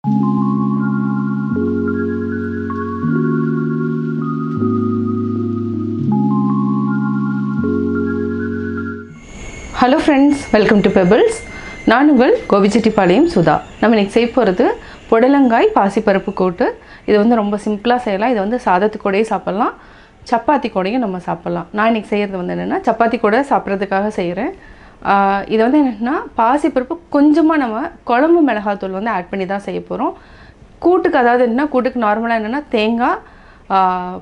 Hello friends, welcome to Pebbles. நான் உங்கள் Gopi Sudha. நம்ம இன்னைக்கு செய்ய போறது புடலங்காய் பாசிப்பருப்பு கூட்டு. இது வந்து ரொம்ப சிம்பிளா செய்யலாம். இது வந்து சாதத்துக்கு கூடயே சாப்பிடலாம். சப்பாத்தி கூடயும் நம்ம சாப்பிடலாம். நான் இன்னைக்கு செய்யறது வந்து என்னன்னா சப்பாத்தி கூட சாப்பிறதுக்காக செய்றேன். இது வந்து என்னன்னா பாசிப்பருப்பு கொஞ்சமா நம்ம குழம்பு மிளகாய் தூள் வந்து ஆட் பண்ணி தான் செய்ய போறோம். கூட்டுக்கு அதாவது என்ன கூட்டுக்கு நார்மலா என்னன்னா தேங்காய்,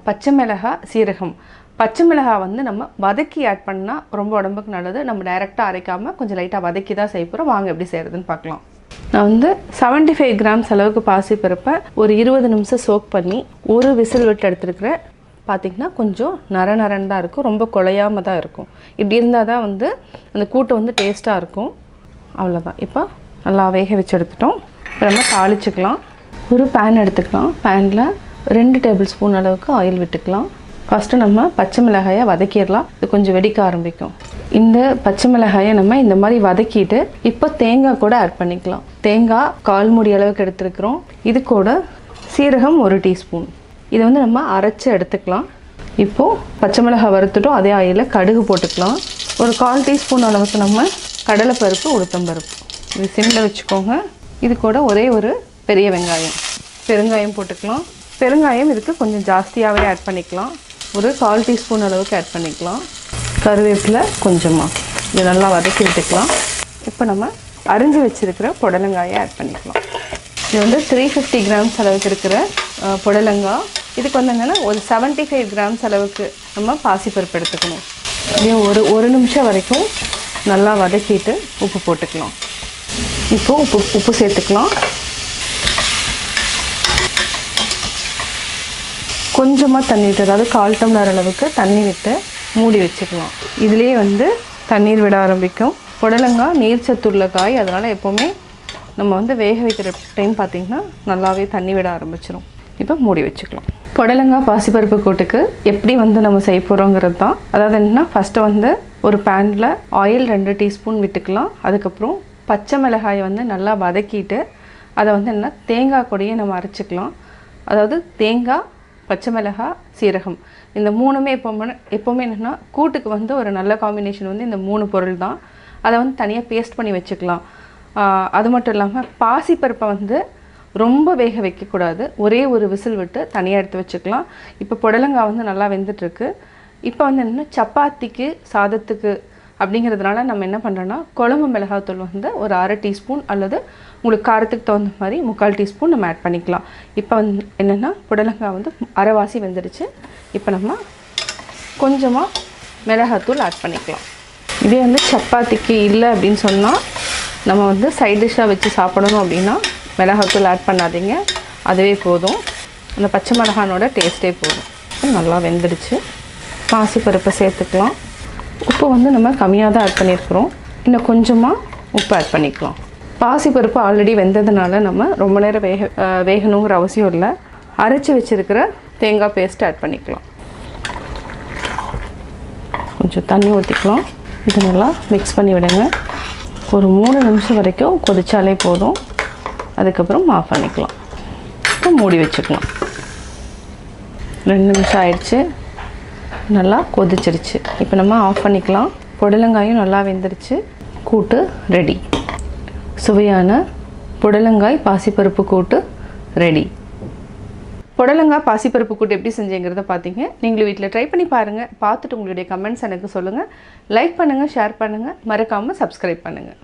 பச்சை மிளகாய், சீரகம். பச்சை மிளகாய் வந்து நம்ம வதக்கி ஆட் பண்ணா ரொம்ப உடம்புக்கு நல்லது. நம்ம டைரக்டா அரைக்காம கொஞ்சம் லைட்டா வதக்கி தான் செய்ய போறோம். வாங்க எப்படி செய்யறதுன்னு பார்க்கலாம். நான் வந்து 75 கிராம்ஸ் அளவுக்கு பாசிப்பருப்பை ஒரு 20 நிமிஷம் சோக் பண்ணி ஒரு விசில் விட்டு எடுத்துக்கிறேன். பார்த்தீங்கன்னா கொஞ்சம் நரநரன்னு தான் இருக்கும், ரொம்ப குழையாம தான் இருக்கும். இப்படி இருந்தால் தான் வந்து அந்த கூட்டு வந்து டேஸ்ட்டாக இருக்கும். அவ்வளோதான். இப்போ நல்லா வேக வச்சு எடுத்துட்டோம். இப்போ நம்ம தாளிச்சுக்கலாம். ஒரு பேன் எடுத்துக்கலாம். பேனில் 2 டேபிள் ஸ்பூன் அளவுக்கு ஆயில் விட்டுக்கலாம். ஃபஸ்ட்டு நம்ம பச்சை மிளகாயை வதக்கிடலாம். இது கொஞ்சம் வெடிக்க ஆரம்பிக்கும். இந்த பச்சை மிளகாயை நம்ம இந்த மாதிரி வதக்கிட்டு இப்போ தேங்காய் கூட ஆட் பண்ணிக்கலாம். தேங்காய் 1/4 மூடி அளவுக்கு எடுத்துருக்குறோம். இது கூட சீரகம் 1 டீஸ்பூன். இதை வந்து நம்ம அரைச்சி எடுத்துக்கலாம். இப்போது பச்சை மிளகாய் வறுத்துட்டோம். அதே ஆயிலில் கடுகு போட்டுக்கலாம். ஒரு 1/4 டீஸ்பூன் அளவுக்கு நம்ம கடலைப்பருப்பு, உளுத்தம்பருப்பு இது சிம்மில் வச்சுக்கோங்க. இது கூட ஒரே ஒரு பெரிய வெங்காயம், பெருங்காயம் போட்டுக்கலாம். பெருங்காயம் இதுக்கு கொஞ்சம் ஜாஸ்தியாகவே ஆட் பண்ணிக்கலாம். ஒரு 1/4 டீஸ்பூன் அளவுக்கு ஆட் பண்ணிக்கலாம். கருவேப்பிலை கொஞ்சமாக இது நல்லா வதக்கி விட்டுக்கலாம். இப்போ நம்ம அரிஞ்சு வச்சுருக்கிற புடலங்காயை ஆட் பண்ணிக்கலாம். இது வந்து 350 கிராம்ஸ் அளவுக்கு இருக்கிற புடலங்காய். இதுக்கு வந்து என்னென்னா ஒரு 75 கிராம்ஸ் அளவுக்கு நம்ம பாசிப்பருப்பு எடுத்துக்கணும். இதே ஒரு நிமிஷம் வரைக்கும் நல்லா வதக்கிட்டு உப்பு போட்டுக்கலாம். இப்போது உப்பு சேர்த்துக்கலாம். கொஞ்சமாக தண்ணி விட்டு, அதாவது 1/4 டம்ளர் அளவுக்கு தண்ணி விட்டு மூடி வச்சுக்கலாம். இதுலேயே வந்து தண்ணீர் விட ஆரம்பிக்கும். புடலங்காய் நீர்ச்சத்துள்ள காய், அதனால் எப்போவுமே நம்ம வந்து வேக வைக்கிற டைம் பார்த்திங்கன்னா நல்லாவே தண்ணி விட ஆரம்பிச்சிடும். இப்போ மூடி வச்சுக்கலாம். புடலங்காய் பாசிப்பருப்பு கூட்டுக்கு எப்படி வந்து நம்ம செய்ய போகிறோங்கிறது தான். அதாவது என்னென்னா ஃபஸ்ட்டு வந்து ஒரு பேனில் ஆயில் 2 டீஸ்பூன் விட்டுக்கலாம். அதுக்கப்புறம் பச்சை மிளகாயை வந்து நல்லா வதக்கிட்டு அதை வந்து என்ன தேங்காய் கூடயே நம்ம அரைச்சிக்கலாம். அதாவது தேங்காய், பச்சை மிளகாய், சீரகம் இந்த 3மே எப்போவுமே என்னென்னா கூட்டுக்கு வந்து ஒரு நல்ல காம்பினேஷன் வந்து இந்த 3 பொருள் தான். அதை வந்து தனியாக பேஸ்ட் பண்ணி வச்சுக்கலாம். அது மட்டும் இல்லாமல் பாசிப்பருப்பை வந்து ரொம்ப வேக வைக்கக்கூடாது. ஒரே ஒரு விசில் விட்டு தனியாக எடுத்து வச்சுக்கலாம். இப்போ புடலங்காய் வந்து நல்லா வெந்துட்டுருக்கு. இப்போ வந்து என்னென்னா சப்பாத்திக்கு, சாதத்துக்கு அப்படிங்கிறதுனால நம்ம என்ன பண்ணுறோன்னா குழம்பு மிளகாய்த்தூள் வந்து ஒரு 1/2 டீஸ்பூன் அல்லது உங்களுக்கு காரத்துக்கு தகுந்த மாதிரி 3/4 டீஸ்பூன் நம்ம ஆட் பண்ணிக்கலாம். இப்போ வந்து என்னென்னா புடலங்காய் வந்து அரைவாசி வெந்துடுச்சு. இப்போ நம்ம கொஞ்சமாக மிளகாய்த்தூள் ஆட் பண்ணிக்கலாம். இதே வந்து சப்பாத்திக்கு இல்லை அப்படின்னு சொன்னால் நம்ம வந்து சைட் டிஷ்ஷாக வச்சு சாப்பிடணும் அப்படின்னா மிளகாய்த்தூள் ஆட் பண்ணாதீங்க, அதுவே போதும். அந்த பச்சை மிளகானோட டேஸ்ட்டே போதும். நல்லா வெந்துடுச்சு. பாசிப்பருப்பை சேர்த்துக்கலாம். உப்பு வந்து நம்ம கம்மியாக தான் ஆட் பண்ணியிருக்கிறோம். இன்னும் கொஞ்சமாக உப்பு ஆட் பண்ணிக்கலாம். பாசிப்பருப்பு ஆல்ரெடி வெந்ததுனால நம்ம ரொம்ப நேரம் வேகணுங்கிற அவசியம் இல்லை. அரைச்சி வச்சுருக்கிற தேங்காய் பேஸ்ட் ஆட் பண்ணிக்கலாம். கொஞ்சம் தண்ணி ஊற்றிக்கலாம். இது நல்லா மிக்ஸ் பண்ணி விடுங்க. ஒரு 3 நிமிஷம் வரைக்கும் கொதிச்சாலே போதும். அதுக்கப்புறம் ஆஃப் பண்ணிக்கலாம். இப்போ மூடி வச்சுக்கலாம். 2 நிமிஷம் ஆயிடுச்சு. நல்லா கொதிச்சிருச்சு. இப்போ நம்ம ஆஃப் பண்ணிக்கலாம். புடலங்காயும் நல்லா வெந்துருச்சு. கூட்டு ரெடி. சுவையான புடலங்காய் பாசிப்பருப்பு கூட்டு ரெடி. புடலங்காய் பாசிப்பருப்பு கூட்டு எப்படி செஞ்சேங்கிறத பார்த்தீங்க. நீங்களும் வீட்டில் ட்ரை பண்ணி பாருங்கள். பார்த்துட்டு உங்களுடைய கமெண்ட்ஸ் எனக்கு சொல்லுங்கள். லைக் பண்ணுங்கள், ஷேர் பண்ணுங்கள், மறக்காமல் சப்ஸ்கிரைப் பண்ணுங்கள்.